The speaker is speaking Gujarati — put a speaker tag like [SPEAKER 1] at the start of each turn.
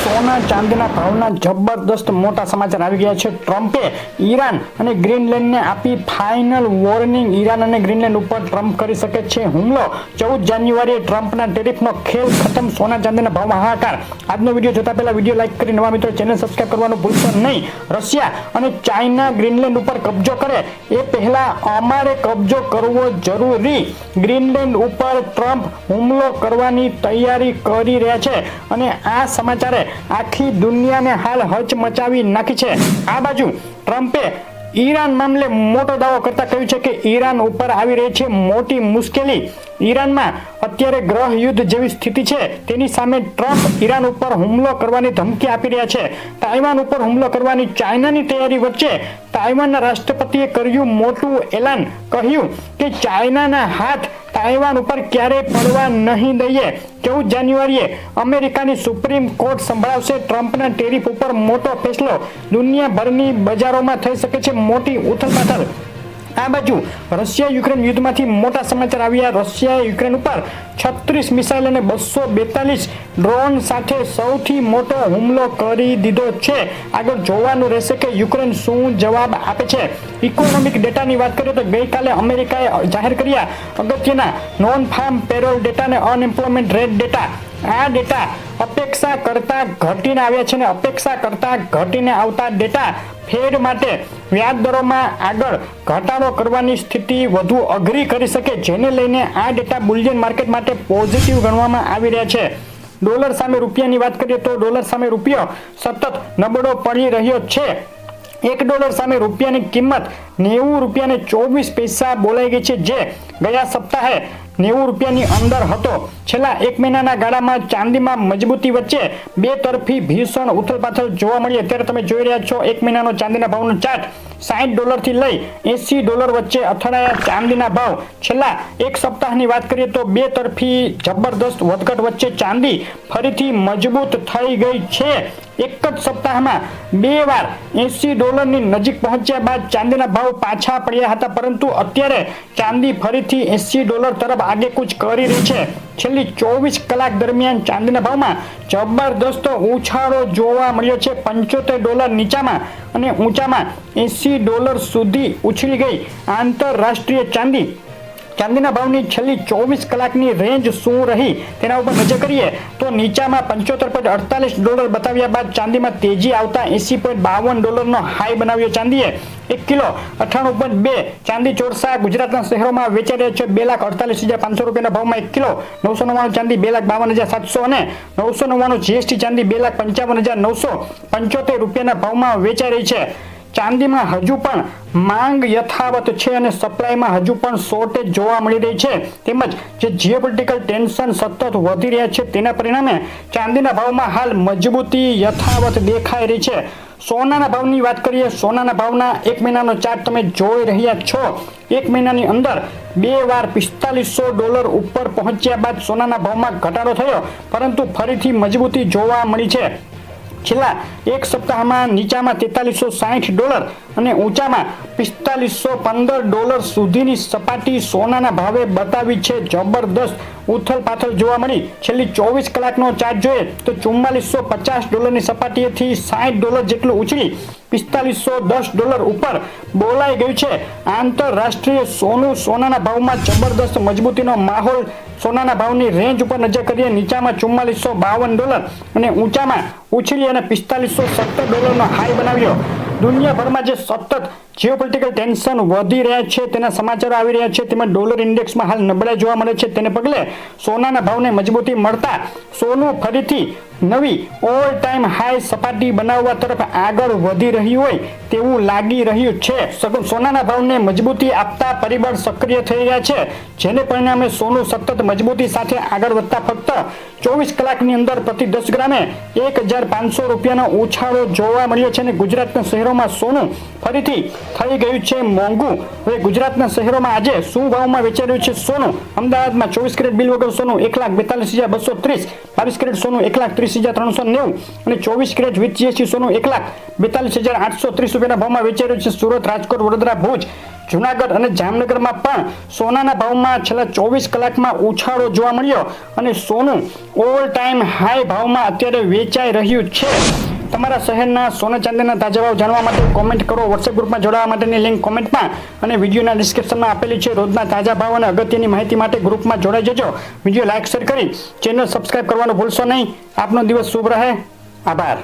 [SPEAKER 1] સોના ચાંદીના ભાવના જબરદસ્ત મોટા સમાચાર આવી ગયા છે. ટ્રમ્પે ઈરાન અને ગ્રીનલેન્ડને આપી ફાઇનલ વોર્નિંગ. ઈરાન અને ગ્રીનલેન્ડ ઉપર ટ્રમ્પ કરી શકે છે હુમલો. 14 જાન્યુઆરીએ ટ્રમ્પના ટેરિફનો ખેલ ખતમ. સોના ચાંદીના ભાવમાં હાહાકાર. આજનો વિડીયો જોતા પહેલા વિડીયો લાઈક કરી નવા મિત્રો ચેનલ સબસ્ક્રાઇબ કરવાનું ભૂલશો નહીં. રશિયા અને ચાઇના ગ્રીનલેન્ડ ઉપર કબજો કરે એ પહેલા અમારે કબજો કરવો જરૂરી. ગ્રીનલેન્ડ ઉપર ટ્રમ્પ હુમલો કરવાની તૈયારી કરી રહ્યા છે અને આ સમાચારે આખી દુનિયાને હાલ હચમચાવી નાખી છે. આ બાજુ ટ્રમ્પે ઈરાન મામલે મોટો દાવો કરતા કહ્યું છે કે ઈરાન ઉપર આવી રહી છે મોટી મુશ્કેલી. ઈરાનમાં અત્યારે ગ્રહ યુદ્ધ જેવી સ્થિતિ છે. તેની સામે ટ્રમ્પ ઈરાન ઉપર હુમલો કરવાની ધમકી આપી રહ્યા છે. તાઇવાન ઉપર હુમલો કરવાની ચાઇનાની તૈયારી વચ્ચે તાઇવાનના રાષ્ટ્રપતિએ કર્યું મોટું એલાન. કહ્યું કે ચાઇનાના હાથ તાઇવાન ઉપર ક્યારેય પડવા નહીં દઈએ. 14 જાન્યુઆરીએ અમેરિકાની સુપ્રીમ કોર્ટ સંભળાવશે ટ્રમ્પના ટેરિફ ઉપર મોટો ફેસલો. દુનિયાભરની બજારોમાં થઈ શકે છે મોટી ઉથલપાથલ. આ બાજુ રશિયા યુક્રેન યુદ્ધમાંથી મોટા સમાચાર આવ્યા. રશિયાએ યુક્રેન ઉપર 36 મિસાઇલ અને 242 ડ્રોન સાથે સૌથી મોટો હુમલો કરી દીધો છે. આગળ જોવાનું રહેશે કે યુક્રેન શું જવાબ આપે છે. ઇકોનોમિક ડેટાની વાત કરીએ તો ગઈકાલે અમેરિકાએ જાહેર કર્યા અગત્યના નોન ફાર્મ પેરોલ ડેટા અને અનએમ્પ્લોયમેન્ટ રેટ ડેટા. આ ડેટા અપેક્ષા કરતા ઘટીને આવ્યા છે અને અપેક્ષા કરતા ઘટીને આવતા ડેટા ફેડ માટે વ્યાજ દરોમાં આગળ ઘટાડો કરવાની સ્થિતિ વધુ અઘરી કરી શકે, જેને લઈને આ ડેટા બુલિયન માર્કેટ માટે પોઝિટિવ ગણવામાં આવી રહ્યા છે. ડોલર સામે રૂપિયાની વાત કરીએ તો ડોલર સામે રૂપિયો સતત નબળો પડી રહ્યો છે. $1 સામે રૂપિયાની કિંમત 90 રૂપિયા અને 24 પૈસા બોલાઈ ગઈ છે, જે ગયા સપ્તાહે 90 રૂપિયાની અંદર હતો. છેલ્લા એક મહિનાના ગાળામાં ચાંદીમાં મજબૂતી વચ્ચે બે તરફી ભીષણ ઉથલપાથલ જોવા મળી. અત્યારે તમે જોઈ રહ્યા છો એક મહિનાનો ચાંદીના ભાવનો ચાર્ટ. $60 થી લઈ $80 વચ્ચે અથડાયા ચાંદીના ભાવ. છેલ્લા એક સપ્તાહની વાત કરીએ તો બે તરફી જબરદસ્ત વધઘટ વચ્ચે ચાંદી ફરીથી મજબૂત થઈ ગઈ છે. એક જ સપ્તાહમાં બે વાર $80 ની નજીક પહોંચ્યા બાદ ચાંદીના ભાવ પાછા પડ્યા હતા, પરંતુ અત્યારે ચાંદી ફરીથી $80 તરફ આગેકૂચ કરી રહી છે. છેલ્લી 24 કલાક દરમિયાન ચાંદીના ભાવમાં જબરદસ્ત ઉછાળો જોવા મળ્યો છે. $75 નીચામાં અને ઊંચામાં $80 સુધી ઉછળી ગઈ આંતરરાષ્ટ્રીય ચાંદીના ભાવની છેલ્લી 24 કલાકની રેન્જ શું રહી તેના ઉપર નજર કરીએ તો નીચામાં $75.48 બતાવ્યા બાદ ચાંદીમાં તેજી આવતા $80.52 નો હાઈ બનાવ્યો. ચાંદીએ 1 કિલો 98.2 ચાંદી ચોરસા ગુજરાતના શહેરોમાં વેચાઈ રહ્યો છે. 2,48,500 રૂપિયાના ભાવમાં 1 કિલો. 999 ચાંદી 2,52,700 અને 999 જીએસટી ચાંદી 2,55,975 રૂપિયાના ભાવમાં વેચાઈ રહી છે. ચાંદીમાં હજુ પણ માંગ યથાવત છે અને સપ્લાયમાં હજુ પણ શોર્ટેજ જોવા મળી રહી છે. તેમજ જે જીઓપોલિટિકલ ટેન્શન સતત વધી રહ્યા છે તેના પરિણામે ચાંદીના ભાવમાં હાલ મજબૂતી યથાવત દેખાઈ રહી છે. સોનાના ભાવની વાત કરીએ. સોનાના ભાવના એક મહિનાનો ચાર્ટ તમે જોઈ રહ્યા છો. એક મહિનાની અંદર બે વાર $4500 ઉપર પહોંચ્યા બાદ સોનાના ભાવમાં ઘટાડો થયો, પરંતુ ફરીથી મજબૂતી જોવા મળી છે. છેલ્લા એક સપ્તાહમાં નીચામાં $4360 અને ઊંચામાં $4515 સુધીની સપાટી સોનાના ભાવે બતાવી છે. જબરદસ્ત ઉથલપાથલ જોવા મળી. છેલ્લી 24 કલાકનો ચાર્ટ જોઈએ તો $4450 ની સપાટીએથી $60 જેટલું ઉછળી $4510 ઉપર બોલાઈ ગયું છે. આંતરરાષ્ટ્રીય સોનાના ભાવમાં જબરદસ્ત મજબૂતીનો માહોલ. સોનાના ભાવની રેન્જ ઉપર નજર કરીએ. નીચામાં $4452 અને ઊંચામાં ઉછળી અને $4517 નો હાઈ બનાવ્યો. દુનિયાભરમાં જે સતત જીઓપોલિટિકલ ટેન્શન વધી રહ્યા છે તેના સમાચારો આવી રહ્યા છે, તેમાં ડોલર ઇન્ડેક્સમાં હાલ નબળાઈ જોવા મળે છે. તેને પગલે સોનાના ભાવને મજબૂતી મળતા સોનું ફરીથી નવી ઓલ ટાઈમ હાઈ સપાટી બનાવવા તરફ આગળ વધી રહ્યું હોય તેવું લાગી રહ્યું છે. સોનાના ભાવને મજબૂતી આપતા પરિબળ સક્રિય થઈ રહ્યા છે, જેને પરિણામે સોનું સતત મજબૂતી સાથે આગળ વધતા ફક્ત 24 કલાકની અંદર પ્રતિ 10 ગ્રામે 1,500 રૂપિયાનો ઉછાળો જોવા મળ્યો છે અને ગુજરાતના શહેરોમાં સોનું ફરીથી થઈ ગયું છે મોંઘું. હવે ગુજરાતના શહેરોમાં આજે શું ભાવમાં વેચાઈ રહ્યું છે સોનું? અમદાવાદમાં 24 કેરેટ બિલ વગર સોનું 1,42,230, 22 કેરેટ સોનું 1,30,390 અને 24 કેરેટ વિથ જીએસટી સોનું 1,42,830 રૂપિયાના ભાવમાં વેચાઈ રહ્યું છે. સુરત, રાજકોટ, વડોદરા, ભુજ જુનાગઢ અને જામનગરમાં પણ સોનાના ભાવમાં છેલ્લા 24 કલાકમાં ઉછાળો જોવા મળ્યો અને સોનું ઓલ ટાઈમ હાઈ ભાવમાં અત્યારે વેચાઈ રહ્યું છે. તમારા શહેરના સોના ચાંદીના તાજા ભાવ જાણવા માટે કોમેન્ટ કરો. વોટ્સએપ ગ્રુપમાં જોડાવા માટેની લિંક કોમેન્ટમાં અને વિડીયોના ડિસ્ક્રિપ્શનમાં આપેલી છે. રોજના તાજા ભાવ અને અગત્યની માહિતી માટે ગ્રુપમાં જોડાઈ જજો. વિડીયો લાઈક શેર કરી ચેનલ સબસ્ક્રાઇબ કરવાનું ભૂલશો નહીં. આપનો દિવસ શુભ રહે. આભાર.